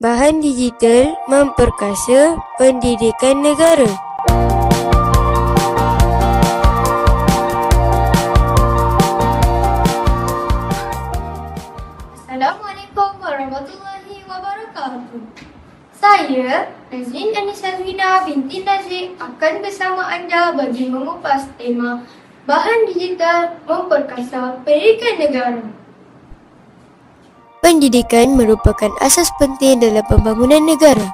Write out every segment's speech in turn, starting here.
Bahan digital memperkasa pendidikan negara. Assalamualaikum warahmatullahi wabarakatuh. Saya, Nazrin Anisazwina binti Nazir, akan bersama anda bagi mengupas tema Bahan digital memperkasa pendidikan negara. Pendidikan merupakan asas penting dalam pembangunan negara.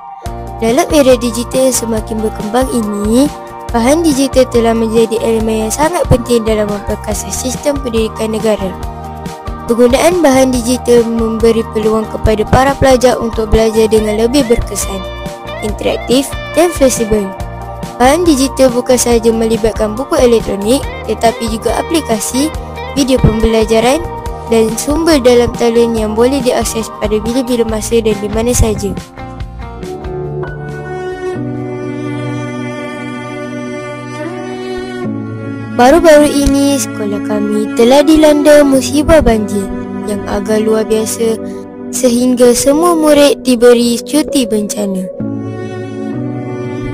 Dalam era digital yang semakin berkembang ini, bahan digital telah menjadi elemen yang sangat penting dalam memperkasa sistem pendidikan negara. Penggunaan bahan digital memberi peluang kepada para pelajar untuk belajar dengan lebih berkesan, interaktif dan fleksibel. Bahan digital bukan sahaja melibatkan buku elektronik, tetapi juga aplikasi, video pembelajaran dan sumber dalam talian yang boleh diakses pada bila-bila masa dan di mana sahaja. Baru-baru ini, sekolah kami telah dilanda musibah banjir yang agak luar biasa sehingga semua murid diberi cuti bencana.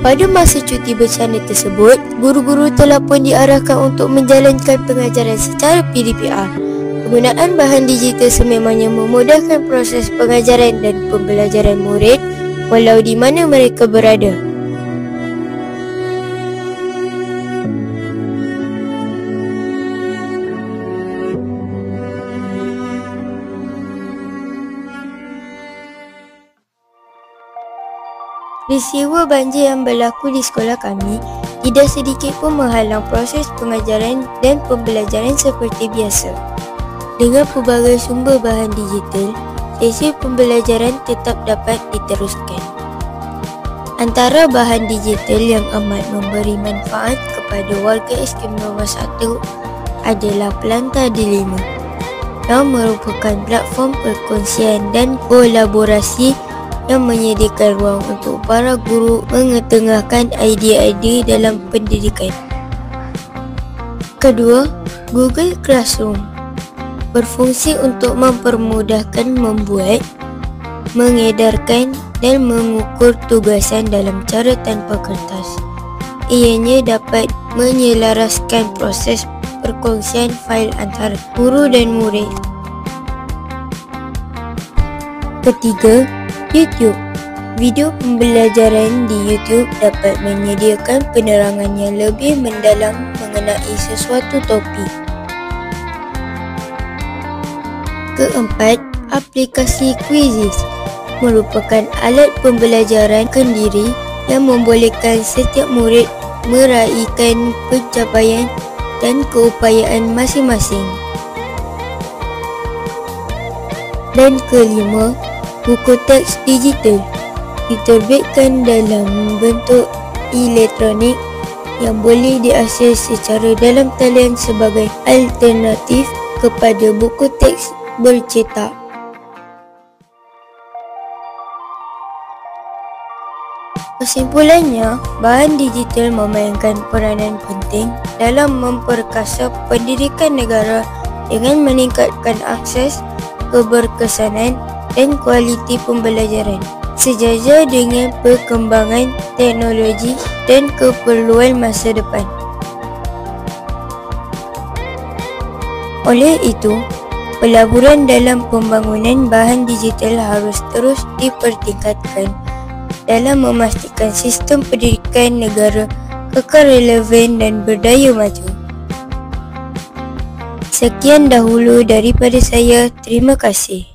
Pada masa cuti bencana tersebut, guru-guru telah pun diarahkan untuk menjalankan pengajaran secara PDPR. Penggunaan bahan digital sememangnya memudahkan proses pengajaran dan pembelajaran murid walau di mana mereka berada. Peristiwa banjir yang berlaku di sekolah kami tidak sedikit pun menghalang proses pengajaran dan pembelajaran seperti biasa. Dengan pelbagai sumber bahan digital, sesi pembelajaran tetap dapat diteruskan. Antara bahan digital yang amat memberi manfaat kepada warga istimewa 1 adalah Pelantar Dilema, yang merupakan platform perkongsian dan kolaborasi yang menyediakan ruang untuk para guru mengetengahkan idea-idea dalam pendidikan. Kedua, Google Classroom berfungsi untuk mempermudahkan membuat, mengedarkan dan mengukur tugasan dalam cara tanpa kertas. Ianya dapat menyelaraskan proses perkongsian fail antara guru dan murid. Ketiga, YouTube. Video pembelajaran di YouTube dapat menyediakan penerangan yang lebih mendalam mengenai sesuatu topik. Keempat, aplikasi Quizizz merupakan alat pembelajaran kendiri yang membolehkan setiap murid meraihkan pencapaian dan keupayaan masing-masing. Dan kelima, buku teks digital diterbitkan dalam bentuk elektronik yang boleh diakses secara dalam talian sebagai alternatif kepada buku teks bercetak. Kesimpulannya, bahan digital memainkan peranan penting dalam memperkasa pendidikan negara dengan meningkatkan akses, keberkesanan dan kualiti pembelajaran sejajar dengan perkembangan teknologi dan keperluan masa depan. Oleh itu, pelaburan dalam pembangunan bahan digital harus terus dipertingkatkan dalam memastikan sistem pendidikan negara kekal relevan dan berdaya maju. Sekian dahulu daripada saya. Terima kasih.